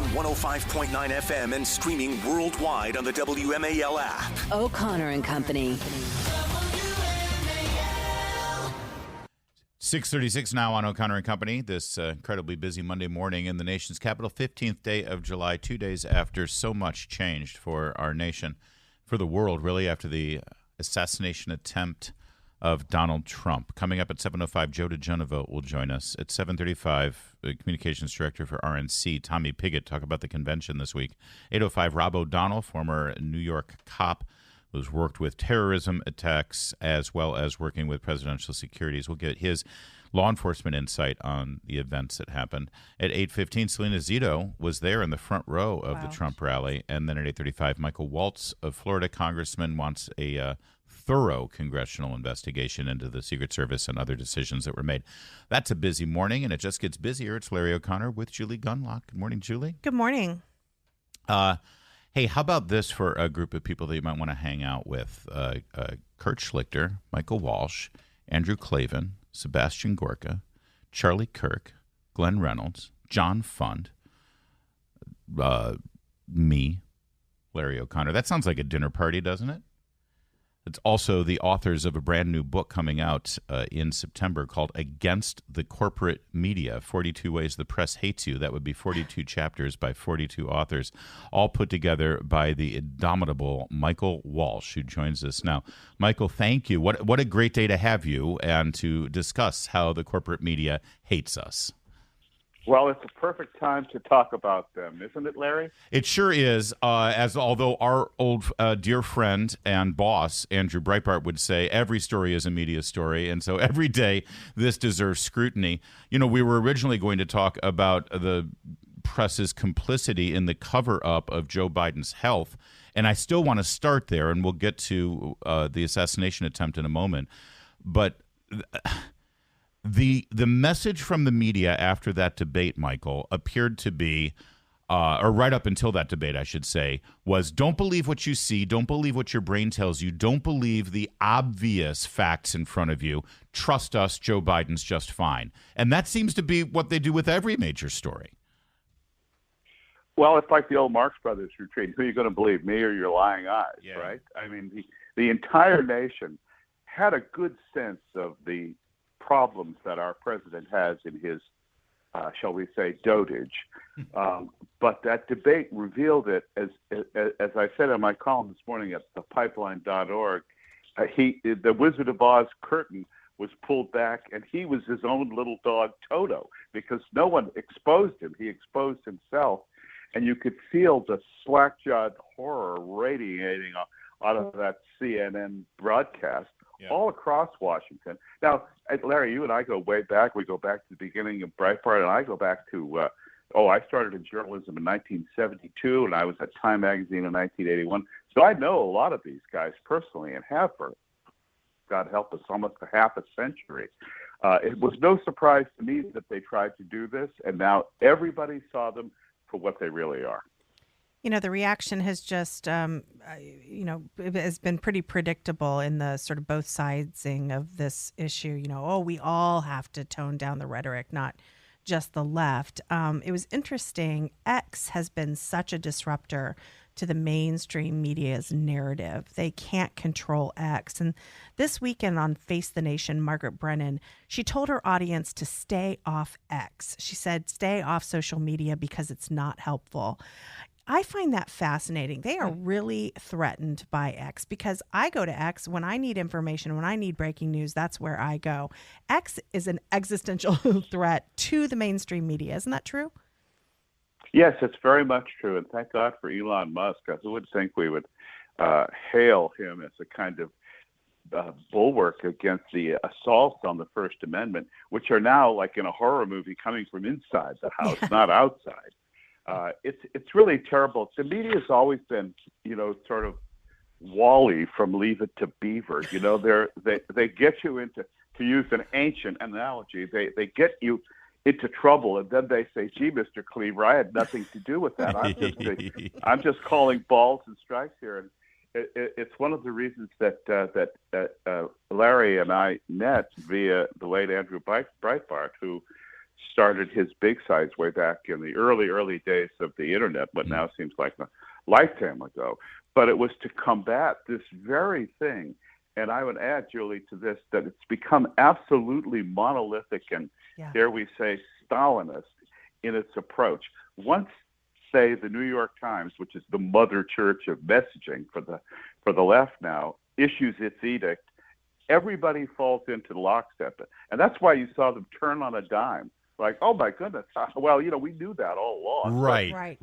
on 105.9 FM and streaming worldwide on the WMAL app. O'Connor and Company. 6:36 now on O'Connor and Company, this incredibly busy Monday morning in the nation's capital, 15th day of July, 2 days after so much changed for our nation, for the world, really, after the assassination attempt of Donald Trump. Coming up at 7:05, Joe DeGenevote will join us. At 7:35, the communications director for RNC, Tommy Pigott, talk about the convention this week. 8:05, Rob O'Donnell, former New York cop, who's worked with terrorism attacks as well as working with presidential securities. We'll get his law enforcement insight on the events that happened. At 8:15, Selena Zito was there in the front row of the Trump rally. And then at 8:35, Michael Walsh, a Florida congressman, wants a thorough congressional investigation into the Secret Service and other decisions that were made. That's a busy morning, and it just gets busier. It's Larry O'Connor with Julie Gunlock. Good morning, Julie. Good morning. Hey, how about this for a group of people that you might want to hang out with? Kurt Schlichter, Michael Walsh, Andrew Klavan, Sebastian Gorka, Charlie Kirk, Glenn Reynolds, John Fund, me, Larry O'Connor. That sounds like a dinner party, doesn't it? It's also the authors of a brand new book coming out in September called Against the Corporate Media, 42 Ways the Press Hates You. That would be 42 chapters by 42 authors, all put together by the indomitable Michael Walsh, who joins us now. Michael, thank you. What a great day to have you and to discuss how the corporate media hates us. Well, it's a perfect time to talk about them, isn't it, Larry? It sure is, although our old dear friend and boss, Andrew Breitbart, would say every story is a media story, and so every day this deserves scrutiny. You know, we were originally going to talk about the press's complicity in the cover-up of Joe Biden's health, and I still want to start there, and we'll get to the assassination attempt in a moment, but The message from the media after that debate, Michael, appeared to be, or right up until that debate, I should say, was don't believe what you see, don't believe what your brain tells you, don't believe the obvious facts in front of you. Trust us, Joe Biden's just fine. And that seems to be what they do with every major story. Well, it's like the old Marx Brothers retreat. Who are you going to believe, me or your lying eyes, right? I mean, the entire nation had a good sense of the problems that our president has in his, shall we say, dotage. But that debate revealed it, as I said in my column this morning at thepipeline.org, the Wizard of Oz curtain was pulled back, and he was his own little dog, Toto, because no one exposed him. He exposed himself, and you could feel the slack-jawed horror radiating out of that CNN broadcast. Yeah. All across Washington. Now, Larry, you and I go way back. We go back to the beginning of Breitbart, and I go back to, I started in journalism in 1972, and I was at Time Magazine in 1981. So I know a lot of these guys personally and have for, God help us, almost a half a century. It was no surprise to me that they tried to do this, and now everybody saw them for what they really are. You know, the reaction has just, it has been pretty predictable in the sort of both sidesing of this issue. You know, we all have to tone down the rhetoric, not just the left. It was interesting. X has been such a disruptor to the mainstream media's narrative. They can't control X. And this weekend on Face the Nation, Margaret Brennan, she told her audience to stay off X. She said, stay off social media because it's not helpful. I find that fascinating. They are really threatened by X because I go to X when I need information, when I need breaking news, that's where I go. X is an existential threat to the mainstream media. Isn't that true? Yes, it's very much true. And thank God for Elon Musk. Who would think we would hail him as a kind of bulwark against the assaults on the First Amendment, which are now like in a horror movie coming from inside the house, not outside. It's really terrible. The media has always been, sort of Wall-E from Leave It to Beaver. They get you into, to use an ancient analogy, they get you into trouble, and then they say, "Gee, Mr. Cleaver, I had nothing to do with that. I'm just calling balls and strikes here." And it's one of the reasons that Larry and I met via the late Andrew Breitbart, who started his big sites way back in the early days of the internet, what now seems like a lifetime ago. But it was to combat this very thing. And I would add, Julie, to this, that it's become absolutely monolithic and, dare we say, Stalinist in its approach. Once, say, the New York Times, which is the mother church of messaging for the left now, issues its edict, everybody falls into lockstep. And that's why you saw them turn on a dime. Like, oh my goodness! Well, we knew that all along. Right.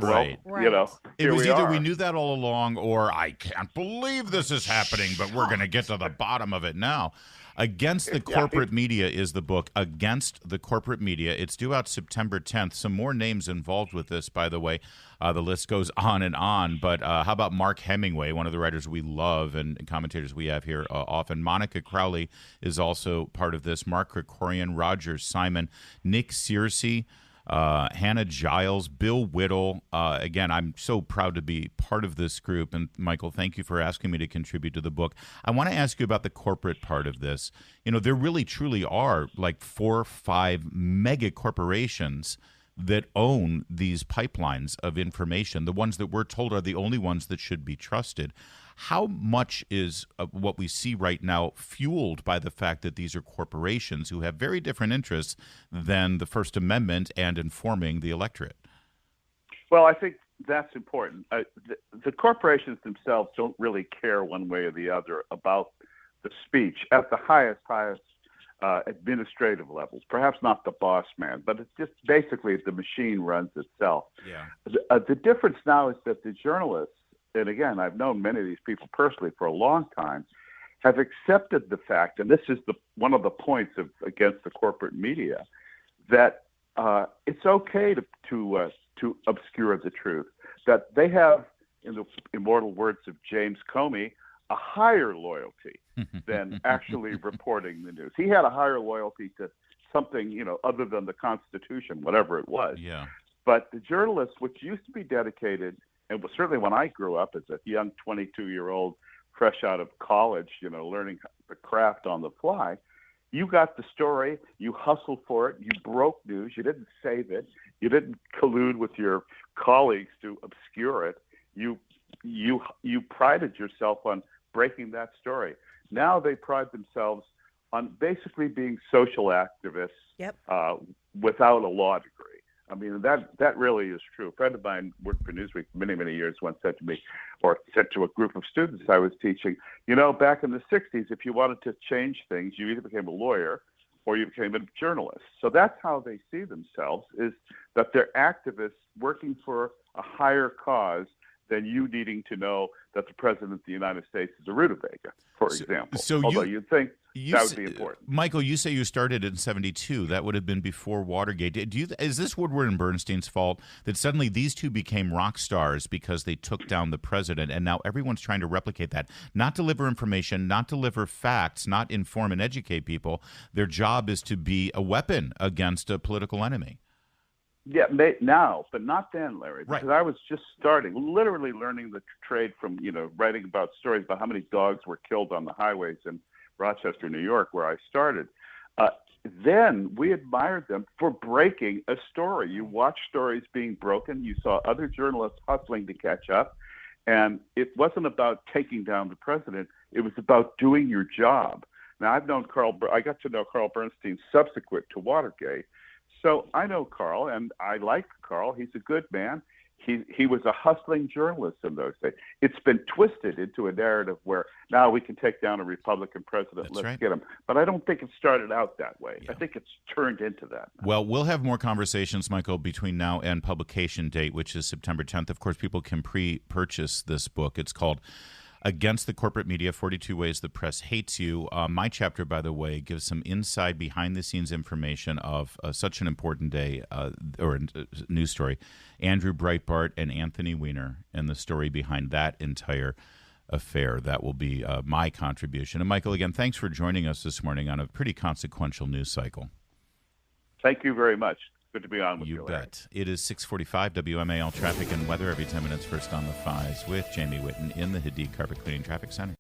It was either we knew that all along, or I can't believe this is happening, but we're going to get to the bottom of it now. Against the Corporate Media is the book. Against the Corporate Media. It's due out September 10th. Some more names involved with this, by the way. The list goes on and on. But how about Mark Hemingway, one of the writers we love and commentators we have here often. Monica Crowley is also part of this. Mark Krikorian, Roger Simon, Nick Searcy, Hannah Giles, Bill Whittle. Again, I'm so proud to be part of this group. And Michael, thank you for asking me to contribute to the book. I want to ask you about the corporate part of this. There really truly are like 4 or 5 mega corporations that own these pipelines of information. The ones that we're told are the only ones that should be trusted. How much is what we see right now fueled by the fact that these are corporations who have very different interests than the First Amendment and informing the electorate? Well, I think that's important. The corporations themselves don't really care one way or the other about the speech at the highest administrative levels. Perhaps not the boss man, but it's just basically the machine runs itself. Yeah. The difference now is that the journalists, and again, I've known many of these people personally for a long time, have accepted the fact, and this is one of the points against the corporate media, that it's okay to obscure the truth. That they have, in the immortal words of James Comey, a higher loyalty than actually reporting the news. He had a higher loyalty to something, other than the Constitution, whatever it was. Yeah. But the journalists, which used to be dedicated, and certainly when I grew up as a young 22-year-old, fresh out of college, learning the craft on the fly, you got the story, you hustled for it, you broke news, you didn't save it, you didn't collude with your colleagues to obscure it. You prided yourself on breaking that story. Now they pride themselves on basically being social activists without a law degree. I mean, that really is true. A friend of mine worked for Newsweek for many, many years, once said to me, or said to a group of students I was teaching, back in the 60s, if you wanted to change things, you either became a lawyer or you became a journalist. So that's how they see themselves, is that they're activists working for a higher cause than you needing to know that the President of the United States is a rutabaga, for example. Although you'd think that would be important. Michael, you say you started in 1972. That would have been before Watergate. Is this Woodward and Bernstein's fault that suddenly these two became rock stars because they took down the president, and now everyone's trying to replicate that? Not deliver information, not deliver facts, not inform and educate people. Their job is to be a weapon against a political enemy. Yeah, now, but not then, Larry, because right. I was just literally learning the trade from, writing about stories about how many dogs were killed on the highways in Rochester, New York, where I started. Then we admired them for breaking a story. You watched stories being broken. You saw other journalists hustling to catch up. And it wasn't about taking down the president. It was about doing your job. Now, I got to know Carl Bernstein subsequent to Watergate. So I know Carl, and I like Carl. He's a good man. He was a hustling journalist in those days. It's been twisted into a narrative where now we can take down a Republican president. That's Let's right. get him. But I don't think it started out that way. Yeah. I think it's turned into that. Well, we'll have more conversations, Michael, between now and publication date, which is September 10th. Of course, people can pre-purchase this book. It's called Against the Corporate Media, 42 Ways the Press Hates You. My chapter, by the way, gives some inside behind-the-scenes information of such an important day, or news story, Andrew Breitbart and Anthony Weiner, and the story behind that entire affair. That will be my contribution. And Michael, again, thanks for joining us this morning on a pretty consequential news cycle. Thank you very much. Good to be on with you. You bet. It is 6:45 WMAL traffic and weather every 10 minutes first on the 5s with Jamie Whitten in the Hadid Carpet Cleaning Traffic Center.